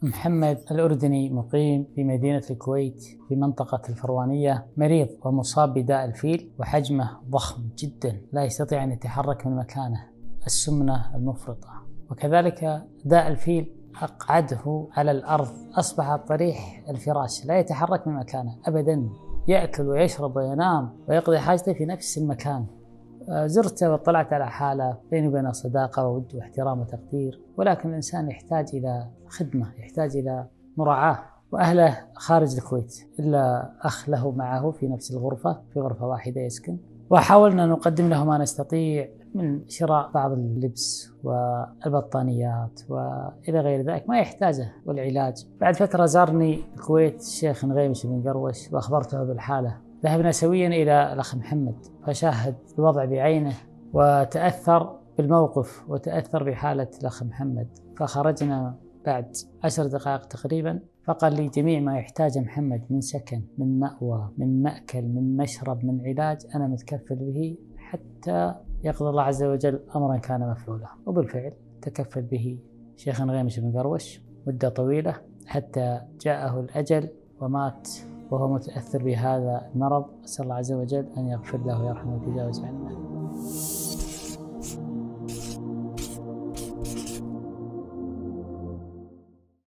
محمد الأردني مقيم في مدينة الكويت في منطقة الفروانية، مريض ومصاب بداء الفيل وحجمه ضخم جدا، لا يستطيع أن يتحرك من مكانه، السمنة المفرطة. وكذلك داء الفيل أقعده على الأرض، أصبح طريح الفراش، لا يتحرك من مكانه أبدا، يأكل ويشرب وينام ويقضي حاجته في نفس المكان. زرته واطلعت على حاله، بيني وبينه صداقة وود واحترام وتقدير، ولكن الإنسان يحتاج إلى خدمة، يحتاج إلى مراعاة. وأهله خارج الكويت، إلا أخ له معه في نفس الغرفة، في غرفة واحدة يسكن. وحاولنا نقدم له ما نستطيع من شراء بعض اللبس والبطانيات وإلى غير ذلك ما يحتاجه، والعلاج. بعد فترة زارني الكويت الشيخ نغيمش بن قروش وأخبرته بالحالة. ذهبنا سويا إلى الأخ محمد فشاهد الوضع بعينه وتأثر بالموقف وتأثر بحالة الأخ محمد. فخرجنا بعد 10 دقائق تقريبا، فقال لي جميع ما يحتاجه محمد من سكن، من مأوى، من مأكل، من مشرب، من علاج، أنا متكفل به حتى يقضي الله عز وجل أمرا كان مفعولا. وبالفعل تكفل به شيخ نغيمش بن قروش مدة طويلة حتى جاءه الأجل ومات وهو متأثر بهذا المرض. أسأل الله عز وجل أن يغفر له ويرحمه ويتجاوز عنه.